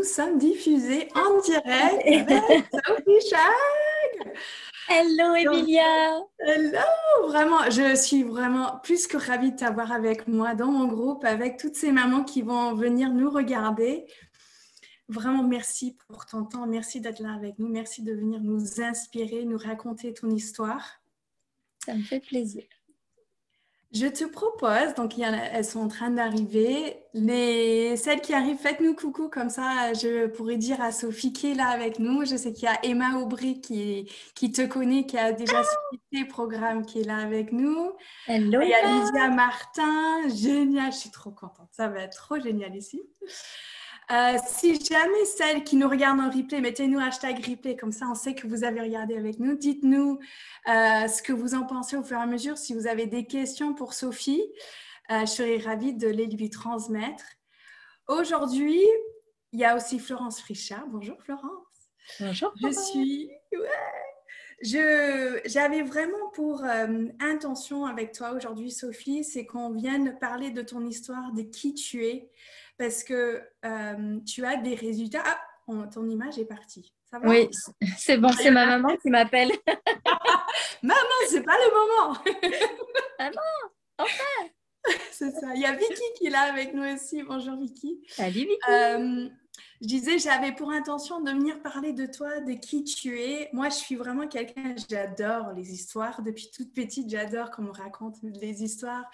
sommes diffusés en direct avec Sophie Chag. Hello Donc, Emilia. hello, vraiment, je suis vraiment plus que ravie de t'avoir avec moi dans mon groupe, avec toutes ces mamans qui vont venir nous regarder. Vraiment, merci pour ton temps, merci d'être là avec nous, merci de venir nous inspirer, nous raconter ton histoire. Ça me fait plaisir. Je te propose, donc elles sont en train d'arriver, celles qui arrivent, faites-nous coucou, comme ça je pourrais dire à Sophie qui est là avec nous. Je sais qu'il y a Emma Aubry qui te connaît, qui a déjà suivi tes programmes, qui est là avec nous. Hello Il y a Emma. Lydia Martin, génial, je suis trop contente, ça va être trop génial ici. Si jamais celles qui nous regardent en replay, mettez-nous hashtag replay, comme ça on sait que vous avez regardé avec nous. Dites-nous ce que vous en pensez au fur et à mesure. Si vous avez des questions pour Sophie, je serais ravie de les lui transmettre. Aujourd'hui, il y a aussi Florence Frichard. Bonjour Florence. Bonjour. J'avais vraiment pour intention avec toi aujourd'hui, Sophie, c'est qu'on vienne parler de ton histoire, de qui tu es, parce que tu as des résultats. Ah, ton image est partie. Ça va? Oui, c'est bon, c'est ma maman qui m'appelle. Maman, c'est pas le moment. Maman, enfin. C'est ça. Il y a Vicky qui est là avec nous aussi. Bonjour Vicky. Salut Vicky. Je disais, j'avais pour intention de venir parler de toi, de qui tu es. Moi, je suis vraiment quelqu'un, j'adore les histoires. Depuis toute petite, j'adore qu'on me raconte les histoires.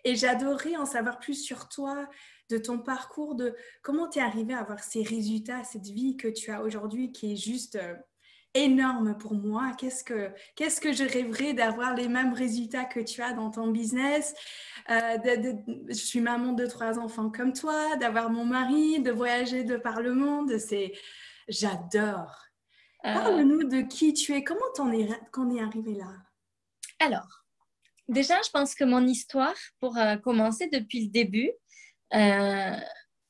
Et j'adorerais en savoir plus sur toi, de ton parcours, de comment tu es arrivé à avoir ces résultats, cette vie que tu as aujourd'hui qui est juste énorme pour moi. Qu'est-ce que je rêverais d'avoir les mêmes résultats que tu as dans ton business. Je suis maman de 3 enfants comme toi, d'avoir mon mari, de voyager de par le monde. J'adore. Parle-nous de qui tu es. Comment qu'on est arrivé là? Alors, déjà, je pense que mon histoire, pour commencer depuis le début,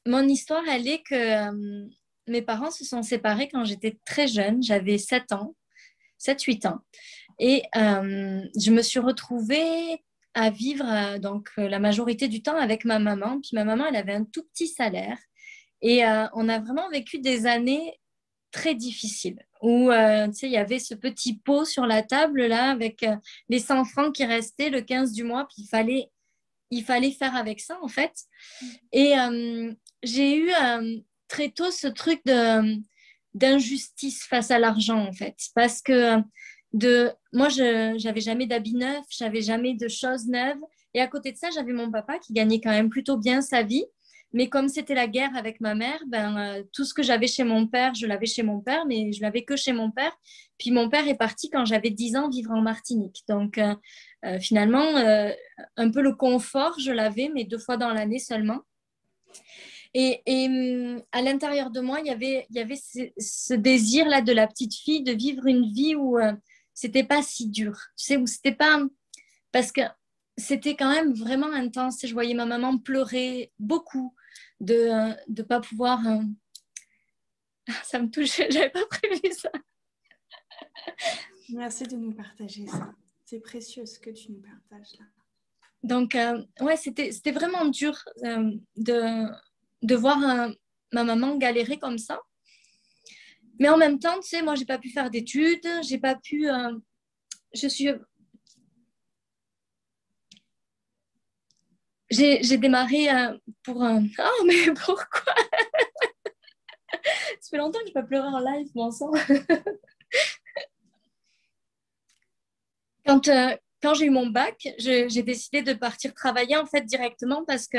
mon histoire, elle est que mes parents se sont séparés quand j'étais très jeune. J'avais 7 ans, 7-8 ans. Et je me suis retrouvée à vivre la majorité du temps avec ma maman. Puis ma maman, elle avait un tout petit salaire. Et on a vraiment vécu des années très difficiles où tu sais, il y avait ce petit pot sur la table là avec les 100 francs qui restaient le 15 du mois. Puis il fallait faire avec ça en fait. Et j'ai eu très tôt ce truc d'injustice face à l'argent en fait. Parce que moi, je n'avais jamais d'habits neufs, j'avais jamais de choses neuves. Et à côté de ça, j'avais mon papa qui gagnait quand même plutôt bien sa vie. Mais comme c'était la guerre avec ma mère, tout ce que j'avais chez mon père, je l'avais chez mon père, mais je l'avais que chez mon père. Puis mon père est parti quand j'avais 10 ans vivre en Martinique. Donc finalement, un peu le confort, je l'avais, mais 2 fois dans l'année seulement. Et à l'intérieur de moi, il y avait ce désir-là de la petite fille de vivre une vie où c'était pas si dur. Tu sais, où c'était pas... Parce que c'était quand même vraiment intense. Je voyais ma maman pleurer beaucoup de ne pas pouvoir... Ça me touche, j'avais pas prévu ça. Merci de nous partager ça. C'est précieux ce que tu nous partages là. Donc, ouais, c'était vraiment dur de voir ma maman galérer comme ça. Mais en même temps, tu sais, moi, j'ai pas pu faire d'études, j'ai pas pu... J'ai démarré pour... Oh, mais pourquoi? Ça fait longtemps que je n'ai pas pleuré en live, mon sang. Quand j'ai eu mon bac, j'ai décidé de partir travailler en fait directement parce que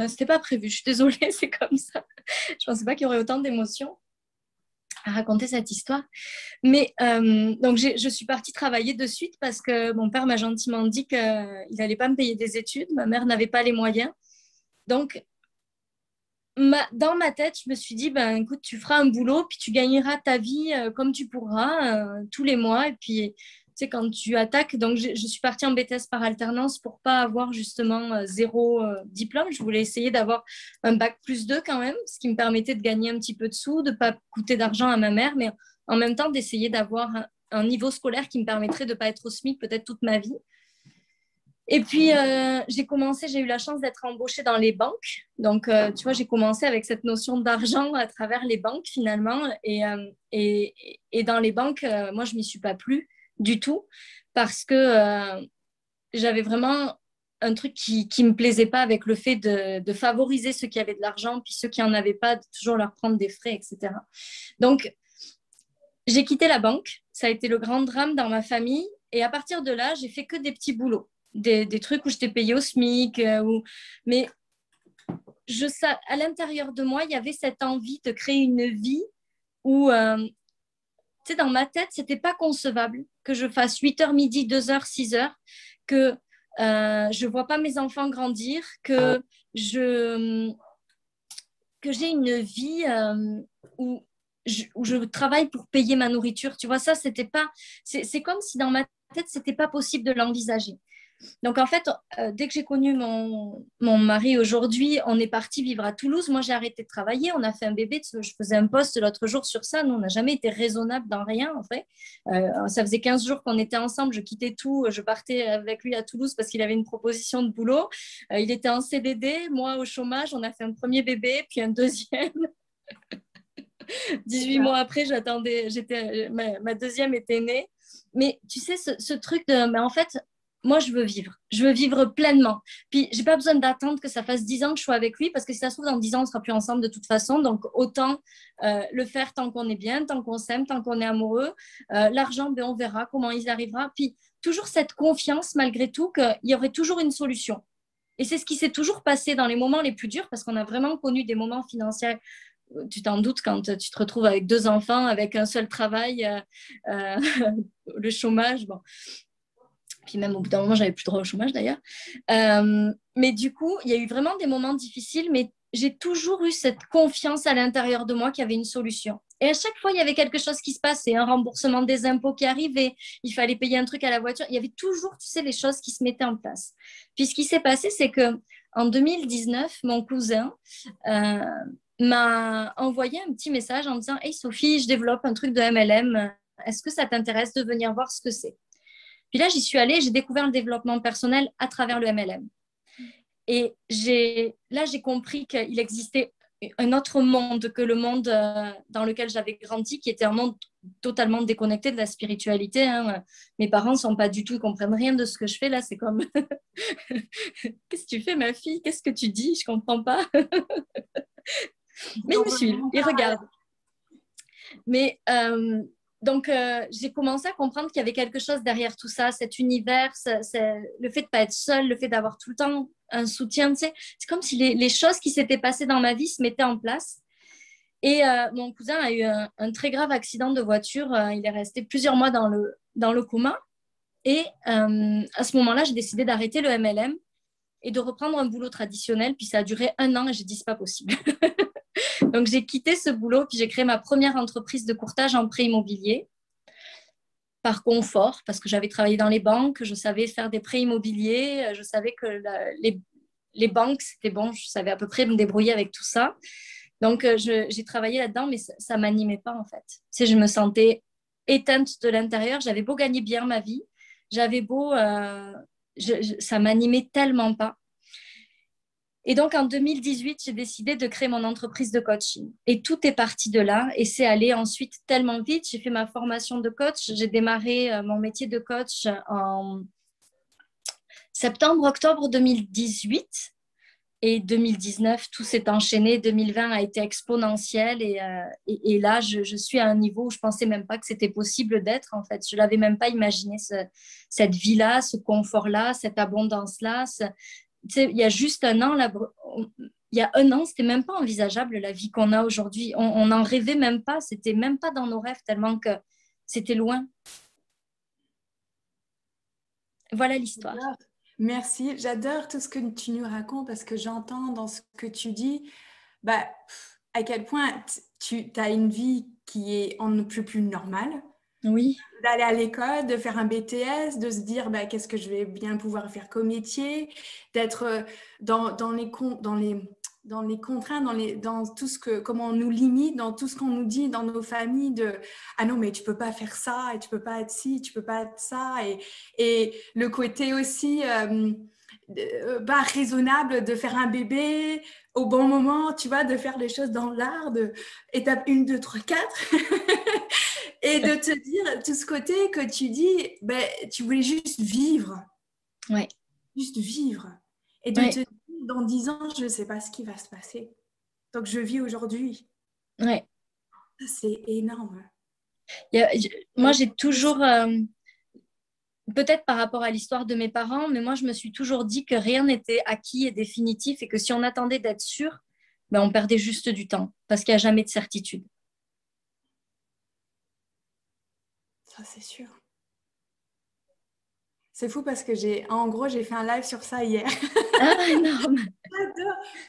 c'était pas prévu. Je suis désolée, c'est comme ça. Je pensais pas qu'il y aurait autant d'émotions à raconter cette histoire. Mais donc je suis partie travailler de suite parce que mon père m'a gentiment dit qu'il n'allait pas me payer des études. Ma mère n'avait pas les moyens. Donc dans ma tête, je me suis dit, ben, écoute, tu feras un boulot, puis tu gagneras ta vie comme tu pourras tous les mois. Et puis, tu sais, quand tu attaques, donc je suis partie en BTS par alternance pour pas avoir justement 0 diplôme. Je voulais essayer d'avoir un bac +2 quand même, ce qui me permettait de gagner un petit peu de sous, de pas coûter d'argent à ma mère, mais en même temps d'essayer d'avoir un niveau scolaire qui me permettrait de pas être au SMIC peut-être toute ma vie. Et puis, j'ai eu la chance d'être embauchée dans les banques. Donc, tu vois, j'ai commencé avec cette notion d'argent à travers les banques finalement. Et dans les banques, moi, je ne m'y suis pas plu du tout parce que j'avais vraiment un truc qui ne me plaisait pas avec le fait de favoriser ceux qui avaient de l'argent, puis ceux qui n'en avaient pas, de toujours leur prendre des frais, etc. Donc, j'ai quitté la banque. Ça a été le grand drame dans ma famille. Et à partir de là, j'ai fait que des petits boulots. Des trucs où j'étais payée au SMIC. Mais à l'intérieur de moi, il y avait cette envie de créer une vie où, tu sais, dans ma tête, c'était pas concevable que je fasse 8h midi, 2h, 6h, que je vois pas mes enfants grandir, je, que j'ai une vie où je travaille pour payer ma nourriture. Tu vois, ça, c'était pas. C'est comme si dans ma tête, c'était pas possible de l'envisager. Donc, en fait, dès que j'ai connu mon mari aujourd'hui, on est parti vivre à Toulouse. Moi, j'ai arrêté de travailler. On a fait un bébé. Je faisais un post l'autre jour sur ça. Nous, on n'a jamais été raisonnable dans rien, en fait. Ça faisait 15 jours qu'on était ensemble. Je quittais tout. Je partais avec lui à Toulouse parce qu'il avait une proposition de boulot. Il était en CDD, moi au chômage. On a fait un premier bébé, puis un deuxième. 18 mois après, ma deuxième était née. Mais tu sais, ce truc de, mais en fait, moi, je veux vivre. Je veux vivre pleinement. Puis, j'ai pas besoin d'attendre que ça fasse 10 ans que je sois avec lui, parce que si ça se trouve, dans 10 ans, on sera plus ensemble de toute façon. Donc, autant le faire tant qu'on est bien, tant qu'on s'aime, tant qu'on est amoureux. L'argent, ben, on verra comment il arrivera. Puis, toujours cette confiance, malgré tout, qu'il y aurait toujours une solution. Et c'est ce qui s'est toujours passé dans les moments les plus durs, parce qu'on a vraiment connu des moments financiers. Tu t'en doutes quand tu te retrouves avec 2 enfants, avec un seul travail, le chômage. Bon. Puis même au bout d'un moment, j'avais plus droit au chômage d'ailleurs. Mais du coup, il y a eu vraiment des moments difficiles, mais j'ai toujours eu cette confiance à l'intérieur de moi qu'il y avait une solution. Et à chaque fois, il y avait quelque chose qui se passait, un remboursement des impôts qui arrivait, il fallait payer un truc à la voiture. Il y avait toujours, tu sais, les choses qui se mettaient en place. Puis ce qui s'est passé, c'est que en 2019, mon cousin m'a envoyé un petit message en disant « Hey Sophie, je développe un truc de MLM. Est-ce que ça t'intéresse de venir voir ce que c'est ?» Puis là, j'y suis allée, j'ai découvert le développement personnel à travers le MLM. Et j'ai compris qu'il existait un autre monde que le monde dans lequel j'avais grandi, qui était un monde totalement déconnecté de la spiritualité. Hein. Mes parents ne sont pas du tout, ils ne comprennent rien de ce que je fais là. C'est comme, qu'est-ce que tu fais, ma fille? Qu'est-ce que tu dis? Je ne comprends pas. Mais ils me suivent, ils regardent. Mais donc, j'ai commencé à comprendre qu'il y avait quelque chose derrière tout ça, cet univers, le fait de ne pas être seule, le fait d'avoir tout le temps un soutien. Tu sais, c'est comme si les choses qui s'étaient passées dans ma vie se mettaient en place. Et mon cousin a eu un très grave accident de voiture. Il est resté plusieurs mois dans le coma. Et à ce moment-là, j'ai décidé d'arrêter le MLM et de reprendre un boulot traditionnel. Puis ça a duré 1 an et j'ai dit, c'est pas possible. Donc, j'ai quitté ce boulot, puis j'ai créé ma première entreprise de courtage en prêt immobilier par confort, parce que j'avais travaillé dans les banques, je savais faire des prêts immobiliers, je savais que les banques, c'était bon, je savais à peu près me débrouiller avec tout ça. Donc, j'ai travaillé là-dedans, mais ça ne m'animait pas, en fait. Tu sais, je me sentais éteinte de l'intérieur. J'avais beau gagner bien ma vie, j'avais beau... ça m'animait tellement pas. Et donc, en 2018, j'ai décidé de créer mon entreprise de coaching. Et tout est parti de là. Et c'est allé ensuite tellement vite. J'ai fait ma formation de coach. J'ai démarré mon métier de coach en septembre-octobre 2018. Et 2019, tout s'est enchaîné. 2020 a été exponentiel. Et là, je suis à un niveau où je ne pensais même pas que c'était possible d'être, en fait. Je ne l'avais même pas imaginé, cette vie-là, ce confort-là, cette abondance-là. Tu sais, il y a juste 1 an, il y a 1 an, c'était même pas envisageable la vie qu'on a aujourd'hui. On n'en rêvait même pas. C'était même pas dans nos rêves tellement que c'était loin. Voilà l'histoire. Merci. J'adore tout ce que tu nous racontes parce que j'entends dans ce que tu dis à quel point tu as une vie qui est en ne plus normale. Oui. D'aller à l'école, de faire un BTS, de se dire qu'est-ce que je vais bien pouvoir faire comme métier, d'être dans dans les contraintes, dans tout ce que, comment on nous limite, dans tout ce qu'on nous dit dans nos familles de ah non mais tu peux pas faire ça et tu peux pas être ci, tu peux pas être ça et le côté aussi pas raisonnable de faire un bébé au bon moment, tu vois, de faire les choses dans l'art, de étape 1, 2, 3, 4 et de te dire tout ce côté que tu dis, ben, tu voulais juste vivre. Ouais. Juste vivre. Et de te dire, dans 10 ans, je ne sais pas ce qui va se passer. Donc, je vis aujourd'hui. Ouais. C'est énorme. Moi, j'ai toujours, peut-être par rapport à l'histoire de mes parents, mais moi, je me suis toujours dit que rien n'était acquis et définitif et que si on attendait d'être sûr, ben, on perdait juste du temps parce qu'il n'y a jamais de certitude. Ça, c'est sûr. C'est fou parce que en gros, j'ai fait un live sur ça hier. Ah, énorme.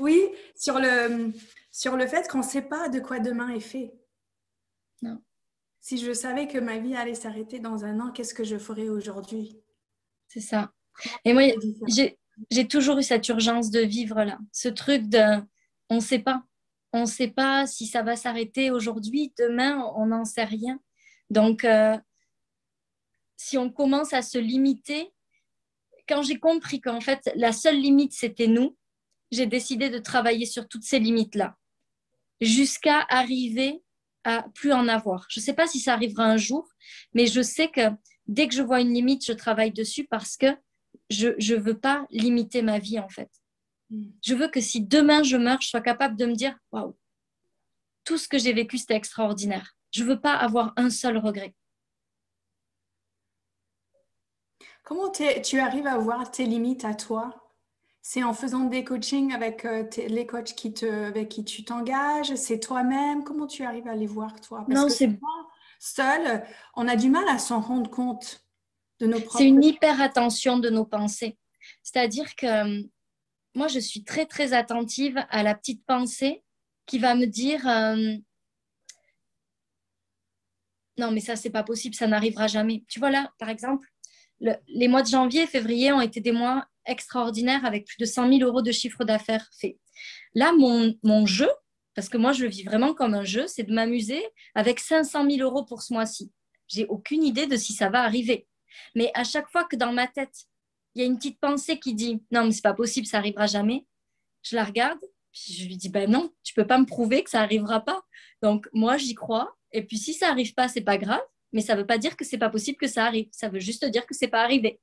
Oui, sur le fait qu'on ne sait pas de quoi demain est fait. Non. Si je savais que ma vie allait s'arrêter dans 1 an, qu'est-ce que je ferais aujourd'hui? C'est ça. Et moi, j'ai toujours eu cette urgence de vivre là. Ce truc de, on ne sait pas. On ne sait pas si ça va s'arrêter aujourd'hui, demain, on n'en sait rien. Donc, si on commence à se limiter, quand j'ai compris qu'en fait, la seule limite, c'était nous, j'ai décidé de travailler sur toutes ces limites-là, jusqu'à arriver à plus en avoir. Je ne sais pas si ça arrivera un jour, mais je sais que dès que je vois une limite, je travaille dessus parce que je ne veux pas limiter ma vie, en fait. Je veux que si demain je meurs, je sois capable de me dire « Waouh, tout ce que j'ai vécu, c'était extraordinaire. » Je ne veux pas avoir un seul regret. Comment tu arrives à voir tes limites à toi? C'est en faisant des coachings avec les coachs avec qui tu t'engages? C'est toi-même? Comment tu arrives à les voir, toi? Parce Non, que souvent, seul, on a du mal à s'en rendre compte de nos c'est propres... une hyper attention de nos pensées. C'est-à-dire que moi, je suis très, très attentive à la petite pensée qui va me dire non, mais ça, c'est pas possible, ça n'arrivera jamais. Tu vois là, par exemple, les mois de janvier et février ont été des mois extraordinaires avec plus de 100 000 euros de chiffre d'affaires fait. Là, mon jeu, parce que moi, je le vis vraiment comme un jeu, c'est de m'amuser avec 500 000 euros pour ce mois-ci. J'ai aucune idée de si ça va arriver. Mais à chaque fois que dans ma tête, il y a une petite pensée qui dit non, mais c'est pas possible, ça arrivera jamais, je la regarde, puis je lui dis ben non, tu peux pas me prouver que ça arrivera pas. Donc moi, j'y crois. Et puis si ça arrive pas, c'est pas grave, mais ça veut pas dire que c'est pas possible que ça arrive. Ça veut juste dire que c'est pas arrivé.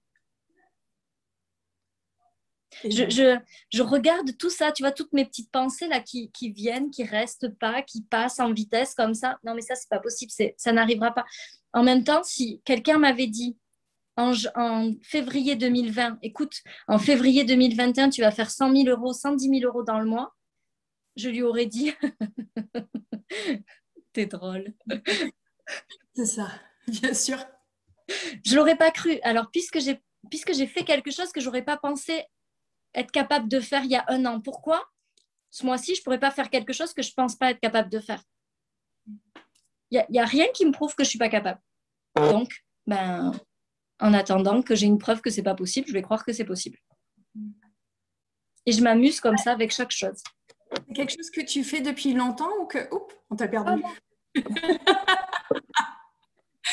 Je regarde tout ça, tu vois, toutes mes petites pensées là qui viennent, qui restent pas, qui passent en vitesse comme ça. Non, mais ça, c'est pas possible, ça n'arrivera pas. En même temps, si quelqu'un m'avait dit en février 2020, écoute, en février 2021, tu vas faire 100 000 euros, 110 000 euros dans le mois, je lui aurais dit, t'es drôle. C'est ça, bien sûr. Je l'aurais pas cru. Alors, puisque j'ai fait quelque chose que j'aurais pas pensé être capable de faire il y a 1 an, pourquoi ce mois-ci, je pourrais pas faire quelque chose que je pense pas être capable de faire? Il y a rien qui me prouve que je suis pas capable. Donc, ben, en attendant que j'ai une preuve que c'est pas possible, je vais croire que c'est possible. Et je m'amuse comme ça avec chaque chose. C'est quelque chose que tu fais depuis longtemps ou que... Oups, on t'a perdu.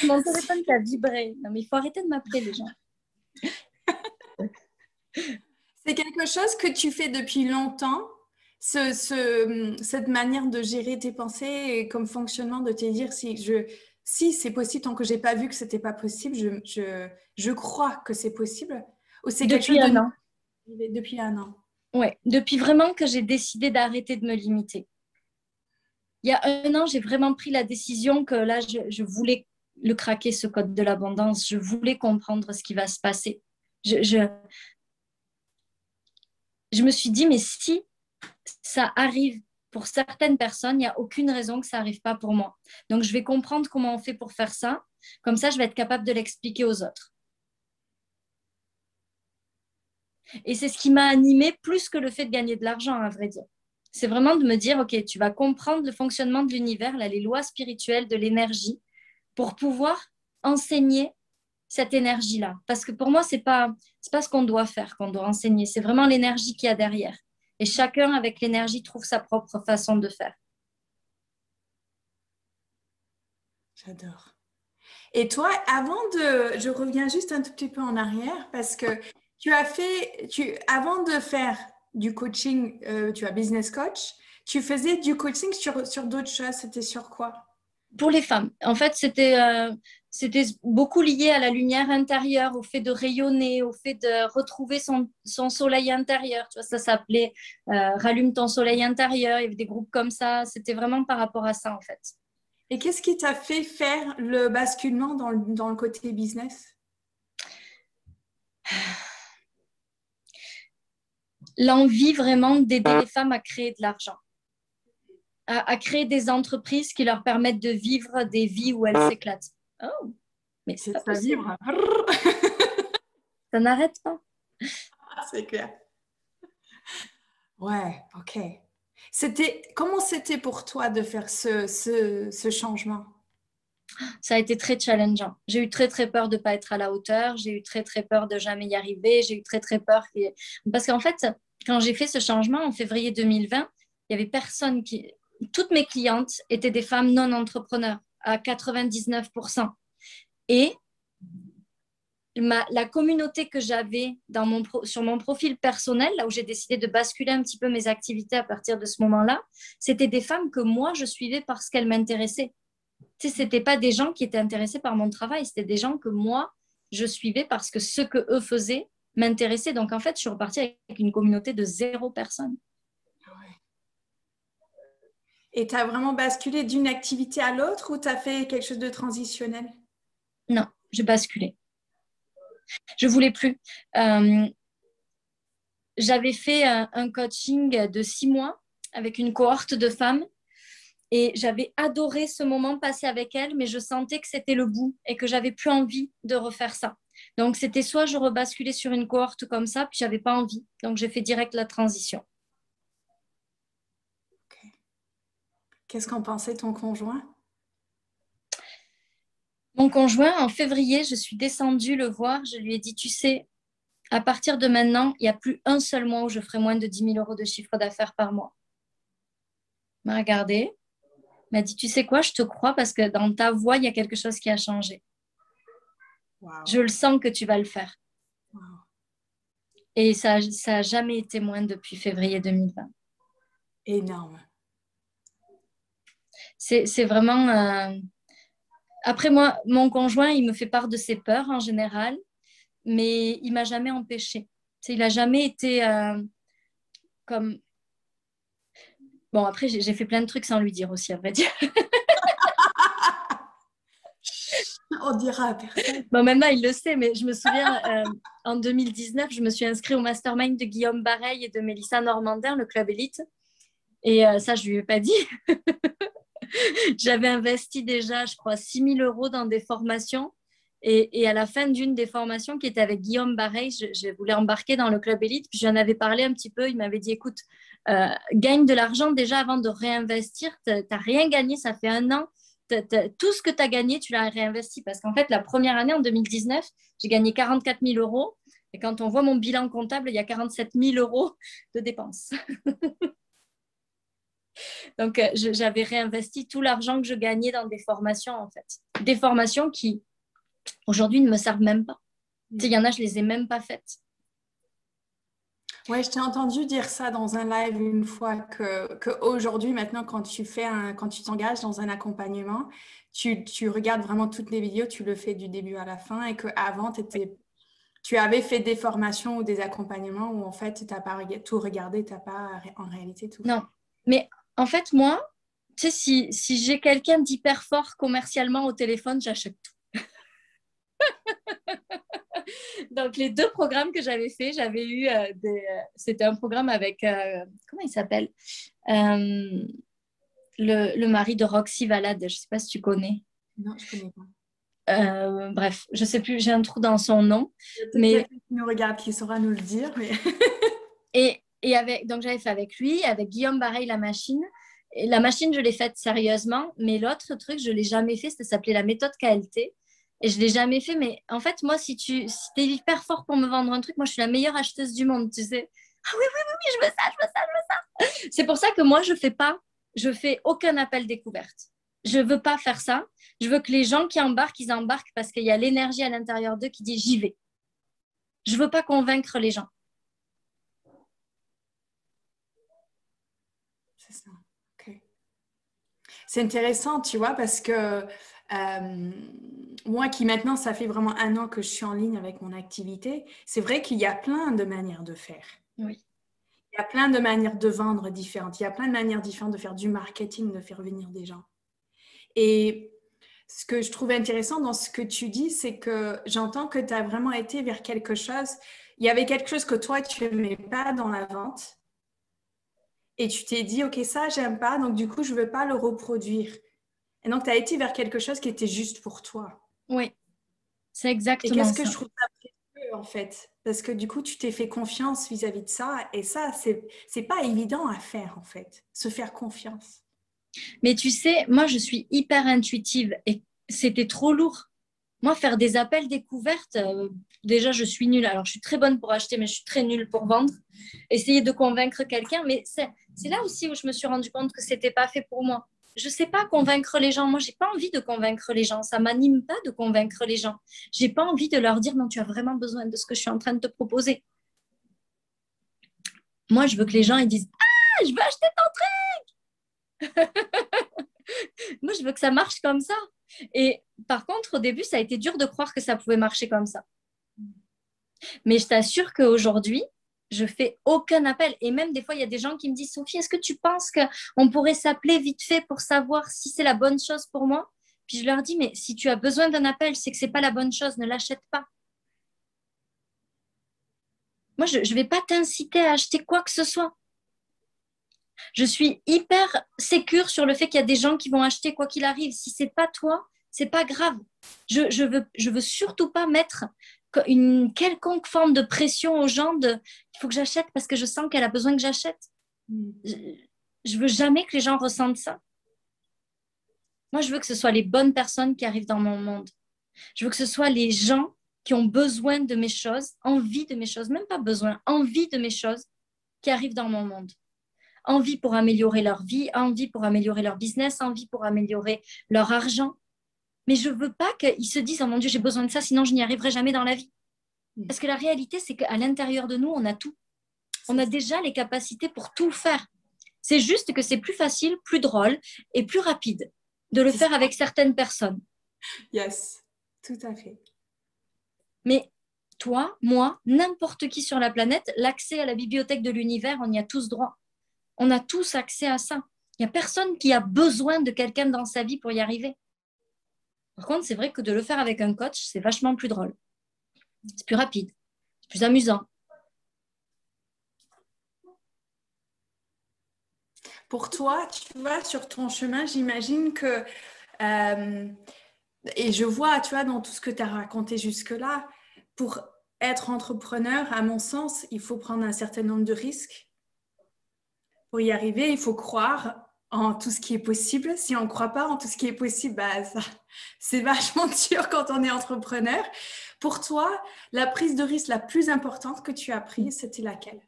Mon téléphone qui a vibré. Non, mais il faut arrêter de m'appeler, les gens. C'est quelque chose que tu fais depuis longtemps, cette manière de gérer tes pensées et comme fonctionnement de te dire si c'est possible, tant que j'ai pas vu que c'était pas possible, je crois que c'est possible. Ou c'est quelque chose Depuis 1 an. Depuis 1 an. Ouais, depuis vraiment que j'ai décidé d'arrêter de me limiter. Il y a 1 an, j'ai vraiment pris la décision que là, je voulais le craquer, ce code de l'abondance. Je voulais comprendre ce qui va se passer. Je me suis dit, mais si ça arrive pour certaines personnes, il n'y a aucune raison que ça n'arrive pas pour moi. Donc, je vais comprendre comment on fait pour faire ça. Comme ça, je vais être capable de l'expliquer aux autres. Et c'est ce qui m'a animée plus que le fait de gagner de l'argent, à vrai dire. C'est vraiment de me dire, OK, tu vas comprendre le fonctionnement de l'univers, là, les lois spirituelles de l'énergie, pour pouvoir enseigner cette énergie-là. Parce que pour moi, c'est pas ce qu'on doit faire, qu'on doit enseigner. C'est vraiment l'énergie qu'il y a derrière. Et chacun, avec l'énergie, trouve sa propre façon de faire. J'adore. Et toi, je reviens juste un tout petit peu en arrière parce que avant de faire du coaching, tu as business coach, tu faisais du coaching sur d'autres choses. C'était sur quoi? Pour les femmes, en fait, c'était beaucoup lié à la lumière intérieure, au fait de rayonner, au fait de retrouver son soleil intérieur. Tu vois, ça s'appelait Rallume ton soleil intérieur. Il y avait des groupes comme ça. C'était vraiment par rapport à ça, en fait. Et qu'est-ce qui t'a fait faire le basculement dans le côté business? L'envie vraiment d'aider les femmes à créer de l'argent, à créer des entreprises qui leur permettent de vivre des vies où elles s'éclatent. Oh, mais c'est pas possible. Vivre. Ça n'arrête pas. C'est clair. Ouais, ok. Comment c'était pour toi de faire ce changement? Ça a été très challengeant. J'ai eu très, très peur de ne pas être à la hauteur. J'ai eu très, très peur de jamais y arriver. J'ai eu très, très peur. Parce qu'en fait, quand j'ai fait ce changement en février 2020, il y avait personne qui... Toutes mes clientes étaient des femmes non entrepreneurs à 99%. Et la communauté que j'avais sur mon profil personnel, là où j'ai décidé de basculer un petit peu mes activités à partir de ce moment-là, c'était des femmes que moi, je suivais parce qu'elles m'intéressaient. Tu sais, c'était pas des gens qui étaient intéressés par mon travail, c'était des gens que moi, je suivais parce que ce que eux faisaient m'intéressait. Donc, en fait, je suis repartie avec une communauté de 0 personne. Et tu as vraiment basculé d'une activité à l'autre ou tu as fait quelque chose de transitionnel? Non, j'ai basculé. Je voulais plus. J'avais fait un coaching de 6 mois avec une cohorte de femmes et j'avais adoré ce moment passé avec elles, mais je sentais que c'était le bout et que j'avais plus envie de refaire ça. Donc, c'était soit je rebasculais sur une cohorte comme ça, puis j'avais pas envie. Donc, j'ai fait direct la transition. Okay. Qu'est-ce qu'en pensait ton conjoint? Mon conjoint, en février, je suis descendue le voir. Je lui ai dit, tu sais, à partir de maintenant, il n'y a plus un seul mois où je ferai moins de 10 000 euros de chiffre d'affaires par mois. Il m'a regardé, m'a dit, tu sais quoi, je te crois parce que dans ta voix, il y a quelque chose qui a changé. Wow. Je le sens que tu vas le faire. Wow. Et ça a jamais été moins depuis février 2020. Énorme. C'est vraiment... Après, moi, mon conjoint, il me fait part de ses peurs en général, mais il m'a jamais empêché. Il n'a jamais été comme... Bon, après, j'ai fait plein de trucs sans lui dire aussi, à vrai dire. On dira à personne. Bon, maintenant, il le sait, mais je me souviens, en 2019, je me suis inscrite au mastermind de Guillaume Bareil et de Mélissa Normandin, le club élite. Et ça, je ne lui ai pas dit. J'avais investi déjà, je crois, 6 000 euros dans des formations. Et à la fin d'une des formations qui était avec Guillaume Bareil, je voulais embarquer dans le club élite. Puis j'en avais parlé un petit peu. Il m'avait dit, écoute, gagne de l'argent déjà avant de réinvestir. Tu n'as rien gagné, ça fait 1 an. Tout ce que tu as gagné, tu l'as réinvesti. Parce qu'en fait, la première année, en 2019, j'ai gagné 44 000 euros. Et quand on voit mon bilan comptable, il y a 47 000 euros de dépenses. Donc, j'avais réinvesti tout l'argent que je gagnais dans des formations, en fait. Des formations qui, aujourd'hui, ne me servent même pas. Il y en a, je ne les ai même pas faites. Ouais, je t'ai entendu dire ça dans un live une fois que aujourd'hui, maintenant, quand tu t'engages dans un accompagnement, tu regardes vraiment toutes les vidéos, tu le fais du début à la fin et qu'avant, tu avais fait des formations ou des accompagnements où en fait, tu n'as pas tout regardé, tu n'as pas en réalité tout fait. Non, mais en fait, moi, tu sais, si j'ai quelqu'un d'hyper fort commercialement au téléphone, j'achète tout. Donc, les 2 programmes que j'avais fait, j'avais eu c'était un programme avec, comment il s'appelle le mari de Roxy Valade, je ne sais pas si tu connais. Non, je ne connais pas. Bref, je ne sais plus, j'ai un trou dans son nom. Mais... Quelqu'un qui nous regarde qui saura nous le dire. Mais... donc, j'avais fait avec lui, avec Guillaume Bareil, la machine. Et la machine, je l'ai faite sérieusement, mais l'autre truc, je ne l'ai jamais fait, ça s'appelait la méthode KLT. Et je ne l'ai jamais fait, mais en fait, moi, si tu es hyper fort pour me vendre un truc, moi, je suis la meilleure acheteuse du monde, tu sais. Ah oui, oui, oui, oui, je veux ça, je veux ça, je veux ça. C'est pour ça que moi, je fais aucun appel découverte. Je ne veux pas faire ça. Je veux que les gens qui embarquent, ils embarquent parce qu'il y a l'énergie à l'intérieur d'eux qui dit j'y vais. Je ne veux pas convaincre les gens. C'est ça. Ok. C'est intéressant, tu vois, parce que moi qui maintenant, ça fait vraiment 1 an que je suis en ligne avec mon activité, c'est vrai qu'il y a plein de manières de faire. Oui. Il y a plein de manières de vendre différentes. Il y a plein de manières différentes de faire du marketing, de faire venir des gens. Et ce que je trouve intéressant dans ce que tu dis, c'est que j'entends que tu as vraiment été vers quelque chose. Il y avait quelque chose que toi, tu n'aimais pas dans la vente. Et tu t'es dit, OK, ça, j'aime pas. Donc, du coup, je ne veux pas le reproduire. Et donc, tu as été vers quelque chose qui était juste pour toi. Oui, c'est Et exactement qu'est-ce que ça. je trouve ça précieux, en fait? Parce que du coup, tu t'es fait confiance vis-à-vis de ça. Et ça, c'est pas évident à faire, en fait. Se faire confiance. Mais tu sais, moi, je suis hyper intuitive et c'était trop lourd. Moi, faire des appels découvertes, déjà, je suis nulle. Alors, je suis très bonne pour acheter, mais je suis très nulle pour vendre. Essayer de convaincre quelqu'un, mais c'est là aussi où je me suis rendu compte que c'était pas fait pour moi. Je sais pas convaincre les gens. Moi, j'ai pas envie de convaincre les gens. Ça m'anime pas de convaincre les gens. J'ai pas envie de leur dire non, tu as vraiment besoin de ce que je suis en train de te proposer. Moi, je veux que les gens ils disent ah, je veux acheter ton truc. Moi, je veux que ça marche comme ça. Et par contre, au début, ça a été dur de croire que ça pouvait marcher comme ça. Mais je t'assure qu'aujourd'hui, je fais aucun appel. Et même des fois, il y a des gens qui me disent, Sophie, est-ce que tu penses qu'on pourrait s'appeler vite fait pour savoir si c'est la bonne chose pour moi? Puis je leur dis, mais si tu as besoin d'un appel, c'est que c'est pas la bonne chose, ne l'achète pas. Moi, je ne vais pas t'inciter à acheter quoi que ce soit. Je suis hyper sécure sur le fait qu'il y a des gens qui vont acheter quoi qu'il arrive. Si c'est pas toi, c'est pas grave. Je veux surtout pas mettre une quelconque forme de pression aux gens de il faut que j'achète parce que je sens qu'elle a besoin que j'achète. Je, je veux jamais que les gens ressentent ça. Moi, je veux que ce soit les bonnes personnes qui arrivent dans mon monde. Je veux que ce soit les gens qui ont besoin de mes choses, envie de mes choses, même pas besoin, envie de mes choses qui arrivent dans mon monde. Envie pour améliorer leur vie, envie pour améliorer leur business, envie pour améliorer leur argent. Mais je ne veux pas qu'ils se disent, oh mon Dieu, j'ai besoin de ça, sinon je n'y arriverai jamais dans la vie. Parce que la réalité, c'est qu'à l'intérieur de nous, on a tout. On a déjà les capacités pour tout faire. C'est juste que c'est plus facile, plus drôle et plus rapide de le faire avec certaines personnes. Yes, tout à fait. Mais toi, moi, n'importe qui sur la planète, l'accès à la bibliothèque de l'univers, on y a tous droit. On a tous accès à ça. Il n'y a personne qui a besoin de quelqu'un dans sa vie pour y arriver. Par contre, c'est vrai que de le faire avec un coach, c'est vachement plus drôle. C'est plus rapide, c'est plus amusant. Pour toi, tu vois, sur ton chemin, j'imagine que, et je vois, tu vois, dans tout ce que tu as raconté jusque-là, pour être entrepreneur, à mon sens, il faut prendre un certain nombre de risques. Pour y arriver, il faut croire en tout ce qui est possible. Si on ne croit pas en tout ce qui est possible, bah, c'est vachement dur quand on est entrepreneur. Pour toi, la prise de risque la plus importante que tu as prise, c'était laquelle?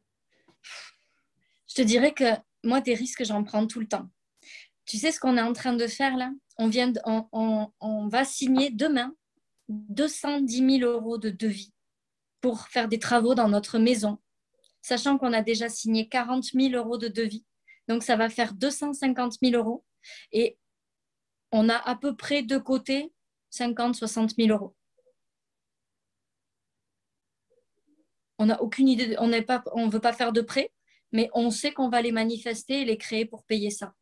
Je te dirais que moi, des risques, j'en prends tout le temps. Tu sais ce qu'on est en train de faire là? On va signer demain 210 000 euros de devis pour faire des travaux dans notre maison, sachant qu'on a déjà signé 40 000 euros de devis. Donc, ça va faire 250 000 euros. Et on a à peu près de côté 50-60 000 euros. On n'a aucune idée, on ne veut pas faire de prêt, mais on sait qu'on va les manifester et les créer pour payer ça.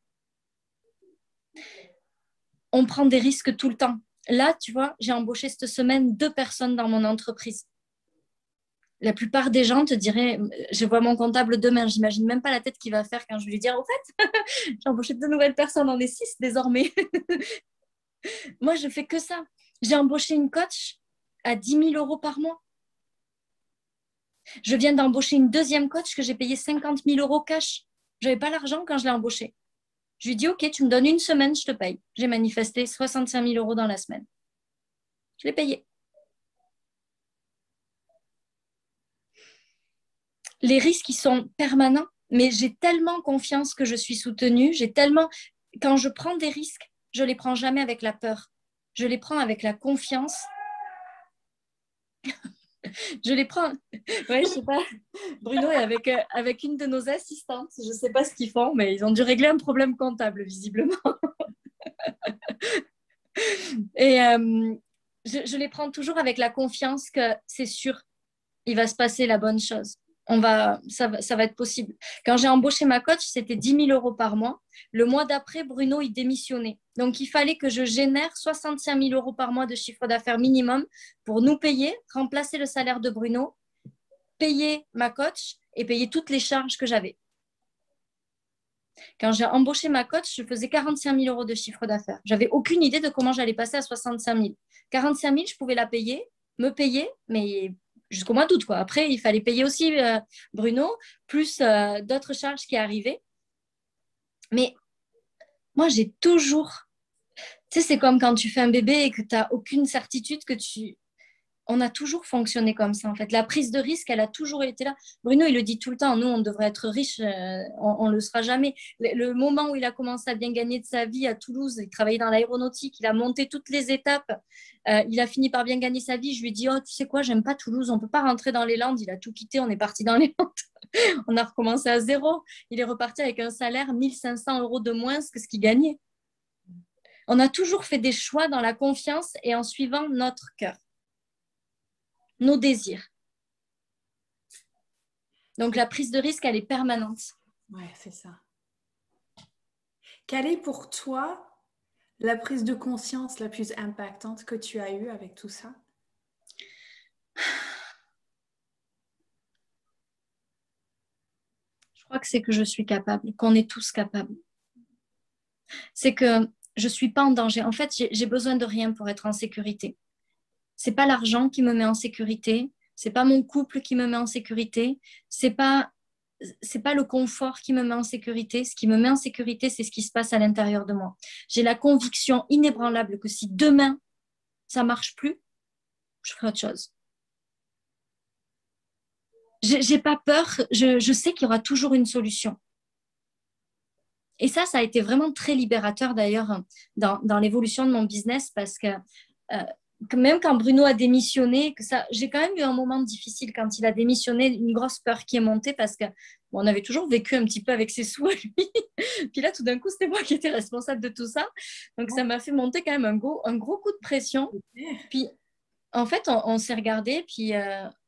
On prend des risques tout le temps. Là, tu vois, j'ai embauché cette semaine 2 personnes dans mon entreprise. La plupart des gens te diraient, je vois mon comptable demain, j'imagine même pas la tête qu'il va faire quand je vais lui dire, au fait, j'ai embauché 2 nouvelles personnes, on est 6 désormais. Moi, je fais que ça. J'ai embauché une coach à 10 000 euros par mois. Je viens d'embaucher une deuxième coach que j'ai payé 50 000 euros cash. Je n'avais pas l'argent quand je l'ai embauchée. Je lui ai dit, OK, tu me donnes une semaine, je te paye. J'ai manifesté 65 000 euros dans la semaine. Je l'ai payé. les risques, ils sont permanents, mais j'ai tellement confiance que je suis soutenue. Quand je prends des risques, je les prends jamais avec la peur. Je les prends avec la confiance. Je les prends. Ouais, je sais pas. Bruno est avec une de nos assistantes. Je sais pas ce qu'ils font, mais ils ont dû régler un problème comptable, visiblement. Et je les prends toujours avec la confiance que c'est sûr, il va se passer la bonne chose. Ça va être possible. Quand j'ai embauché ma coach, c'était 10 000 € par mois. Le mois d'après, Bruno, il démissionnait. Donc, il fallait que je génère 65 000 € par mois de chiffre d'affaires minimum pour nous payer, remplacer le salaire de Bruno, payer ma coach et payer toutes les charges que j'avais. Quand j'ai embauché ma coach, je faisais 45 000 € de chiffre d'affaires. J'avais aucune idée de comment j'allais passer à 65 000. 45 000, je pouvais la payer, me payer, mais jusqu'au mois d'août, quoi. Après, il fallait payer aussi Bruno, plus d'autres charges qui arrivaient. Mais moi, j'ai toujours... Tu sais, c'est comme quand tu fais un bébé et que tu n'as aucune certitude que tu... On a toujours fonctionné comme ça, en fait. La prise de risque, elle a toujours été là. Bruno, il le dit tout le temps, nous, on devrait être riche, on ne le sera jamais. Le moment où il a commencé à bien gagner de sa vie à Toulouse, il travaillait dans l'aéronautique, il a monté toutes les étapes, il a fini par bien gagner sa vie. Je lui ai dit, oh, tu sais quoi, j'aime pas Toulouse, on ne peut pas rentrer dans les Landes. Il a tout quitté, on est parti dans les Landes. On a recommencé à zéro. Il est reparti avec un salaire 1 500 € de moins que ce qu'il gagnait. On a toujours fait des choix dans la confiance et en suivant notre cœur, nos désirs. Donc, la prise de risque, elle est permanente. Ouais, c'est ça. Quelle est pour toi la prise de conscience la plus impactante que tu as eue avec tout ça? Je crois que c'est que je suis capable, qu'on est tous capables. C'est que je ne suis pas en danger. En fait, j'ai besoin de rien pour être en sécurité. Ce n'est pas l'argent qui me met en sécurité. Ce n'est pas mon couple qui me met en sécurité. C'est pas le confort qui me met en sécurité. Ce qui me met en sécurité, c'est ce qui se passe à l'intérieur de moi. J'ai la conviction inébranlable que si demain, ça ne marche plus, je ferai autre chose. J'ai pas peur. Je sais qu'il y aura toujours une solution. Et ça a été vraiment très libérateur d'ailleurs dans l'évolution de mon business parce que même quand Bruno a démissionné, j'ai quand même eu un moment difficile quand il a démissionné, une grosse peur qui est montée parce que on avait toujours vécu un petit peu avec ses sous à lui. Puis là, tout d'un coup, c'était moi qui étais responsable de tout ça. Donc, ça m'a fait monter quand même un gros coup de pression. Puis, en fait, on s'est regardé, puis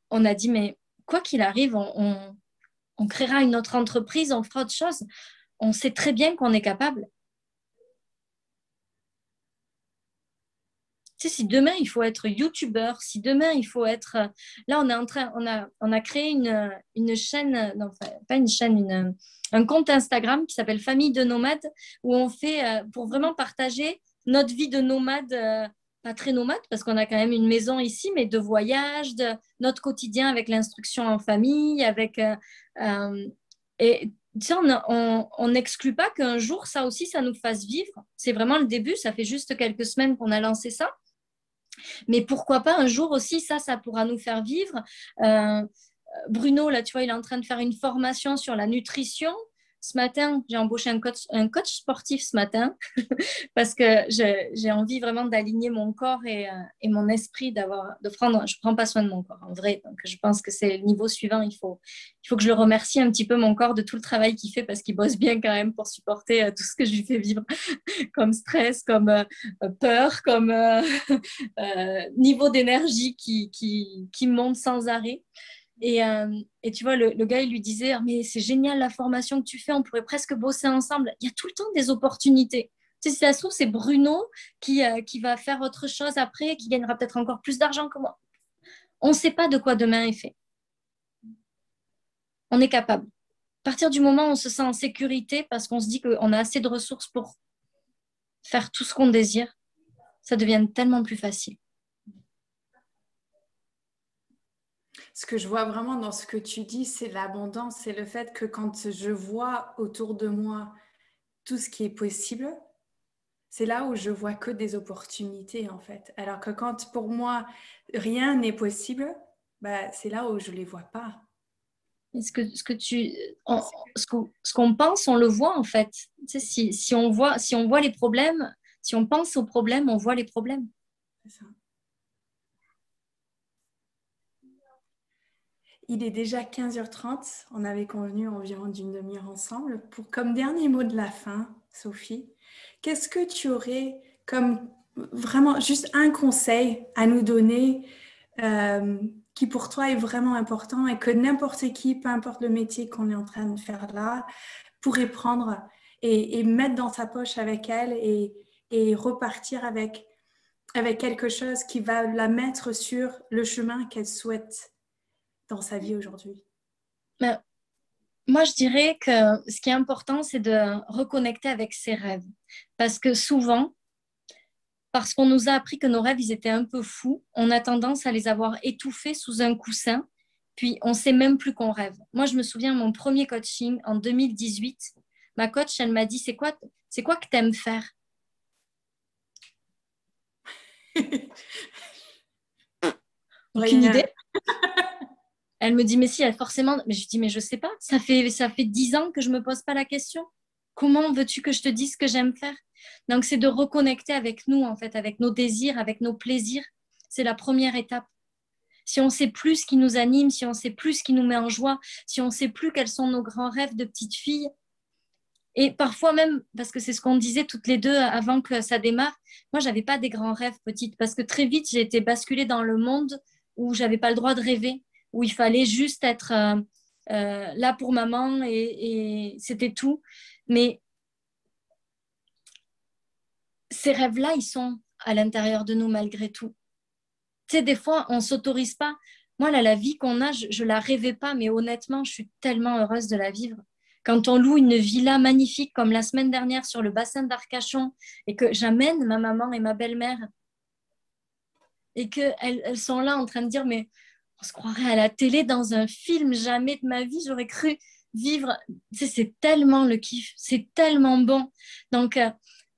on a dit, mais quoi qu'il arrive, on créera une autre entreprise, on fera autre chose. On sait très bien qu'on est capable. Tu sais, si demain il faut être youtubeur, si demain il faut être... Là, on a créé une chaîne, non, pas une chaîne, un compte Instagram qui s'appelle Famille de Nomades, où on fait pour vraiment partager notre vie de nomade, pas très nomade, parce qu'on a quand même une maison ici, mais de voyage, de notre quotidien avec l'instruction en famille, et tu sais, on n'exclut pas qu'un jour, ça aussi, ça nous fasse vivre. C'est vraiment le début, ça fait juste quelques semaines qu'on a lancé ça. Mais pourquoi pas un jour aussi, ça pourra nous faire vivre. Bruno, là, tu vois, il est en train de faire une formation sur la nutrition. Ce matin, j'ai embauché un coach sportif ce matin parce que j'ai envie vraiment d'aligner mon corps et mon esprit, je prends pas soin de mon corps en vrai. Donc, je pense que c'est le niveau suivant. Il faut que je le remercie un petit peu, mon corps, de tout le travail qu'il fait parce qu'il bosse bien quand même pour supporter tout ce que je lui fais vivre comme stress, comme peur, comme niveau d'énergie qui monte sans arrêt. Et tu vois, le gars, il lui disait, ah, mais c'est génial la formation que tu fais, on pourrait presque bosser ensemble. Il y a tout le temps des opportunités. Tu sais, si ça se trouve, c'est Bruno qui va faire autre chose après, qui gagnera peut-être encore plus d'argent que moi. On ne sait pas de quoi demain est fait. On est capable. À partir du moment où on se sent en sécurité, parce qu'on se dit qu'on a assez de ressources pour faire tout ce qu'on désire, ça devient tellement plus facile. Ce que je vois vraiment dans ce que tu dis, c'est l'abondance, c'est le fait que quand je vois autour de moi tout ce qui est possible, c'est là où je vois que des opportunités en fait. Alors que quand pour moi rien n'est possible, bah, c'est là où je ne les vois pas. On- ce qu'on pense, on le voit en fait. Tu sais, si on voit les problèmes, si on pense aux problèmes, on voit les problèmes. C'est ça. Il est déjà 15h30. On avait convenu environ d'une demi-heure ensemble. Comme dernier mot de la fin, Sophie, qu'est-ce que tu aurais comme vraiment juste un conseil à nous donner qui pour toi est vraiment important et que n'importe qui, peu importe le métier qu'on est en train de faire là, pourrait prendre et mettre dans sa poche avec elle et repartir avec quelque chose qui va la mettre sur le chemin qu'elle souhaite dans sa vie aujourd'hui. Mais moi, je dirais que ce qui est important, c'est de reconnecter avec ses rêves. Parce que souvent, parce qu'on nous a appris que nos rêves, ils étaient un peu fous, on a tendance à les avoir étouffés sous un coussin, puis on ne sait même plus qu'on rêve. Moi, je me souviens, mon premier coaching en 2018, ma coach, elle m'a dit, c'est quoi que tu aimes faire? Aucune Rien. idée. Elle me dit, mais si, elle, forcément. Mais je dis, mais je sais pas. Ça fait 10 ans que je me pose pas la question. Comment veux-tu que je te dise ce que j'aime faire? Donc, c'est de reconnecter avec nous, en fait, avec nos désirs, avec nos plaisirs. C'est la première étape. Si on sait plus ce qui nous anime, si on sait plus ce qui nous met en joie, si on sait plus quels sont nos grands rêves de petite fille, et parfois même, parce que c'est ce qu'on disait toutes les deux avant que ça démarre, moi, j'avais pas des grands rêves petites, parce que très vite, j'ai été basculée dans le monde où j'avais pas le droit de rêver, où il fallait juste être là pour maman et c'était tout. Mais ces rêves-là, ils sont à l'intérieur de nous malgré tout. Tu sais, des fois, on s'autorise pas. Moi, là, la vie qu'on a, je la rêvais pas, mais honnêtement, je suis tellement heureuse de la vivre. Quand on loue une villa magnifique, comme la semaine dernière sur le bassin d'Arcachon, et que j'amène ma maman et ma belle-mère, et qu'elles sont là en train de dire, mais on se croirait à la télé dans un film, jamais de ma vie, j'aurais cru vivre. Tu sais, c'est tellement le kiff, c'est tellement bon. Donc,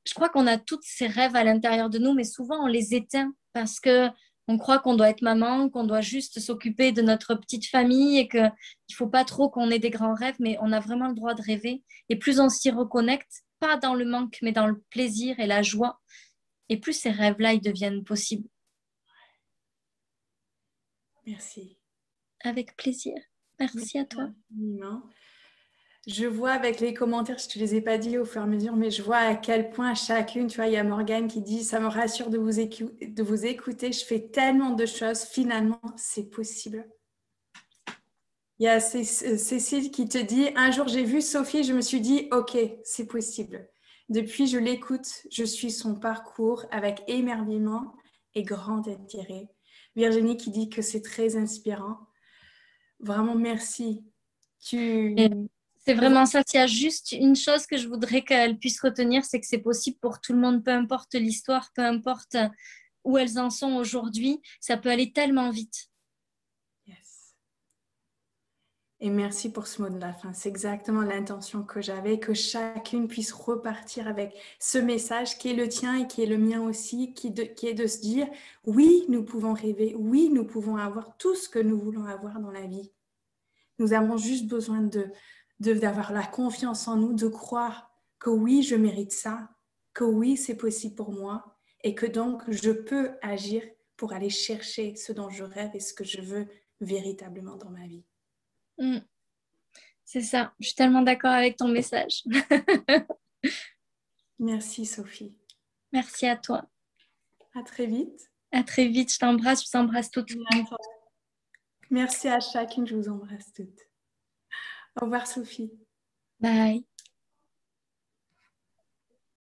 je crois qu'on a tous ces rêves à l'intérieur de nous, mais souvent on les éteint parce que on croit qu'on doit être maman, qu'on doit juste s'occuper de notre petite famille et qu'il ne faut pas trop qu'on ait des grands rêves, mais on a vraiment le droit de rêver. Et plus on s'y reconnecte, pas dans le manque, mais dans le plaisir et la joie, et plus ces rêves-là, ils deviennent possibles. Merci. Avec plaisir. Merci à Merci toi. infiniment. Je vois avec les commentaires, je ne te les ai pas dit au fur et à mesure, mais je vois à quel point chacune, tu vois, il y a Morgane qui dit, ça me rassure de vous écouter, je fais tellement de choses, finalement, c'est possible. Il y a Cécile qui te dit, un jour j'ai vu Sophie, je me suis dit, ok, c'est possible. Depuis, je l'écoute, je suis son parcours avec émerveillement et grand intérêt. Virginie qui dit que c'est très inspirant. Vraiment, merci. Et Tu... c'est vraiment ça. S'il y a juste une chose que je voudrais qu'elle puisse retenir, c'est que c'est possible pour tout le monde, peu importe l'histoire, peu importe où elles en sont aujourd'hui, ça peut aller tellement vite. Yes. Et merci pour ce mot de la fin. C'est exactement l'intention que j'avais, que chacune puisse repartir avec ce message qui est le tien et qui est le mien aussi, qui est de se dire, oui, nous pouvons rêver, oui, nous pouvons avoir tout ce que nous voulons avoir dans la vie. Nous avons juste besoin d'avoir la confiance en nous, de croire que oui, je mérite ça, que oui, c'est possible pour moi et que donc je peux agir pour aller chercher ce dont je rêve et ce que je veux véritablement dans ma vie. Mm. C'est ça. Je suis tellement d'accord avec ton message. Merci Sophie. Merci à toi. À très vite. À très vite. Je t'embrasse. Je vous embrasse toutes. Merci à chacune, je vous embrasse toutes. Au revoir Sophie. Bye.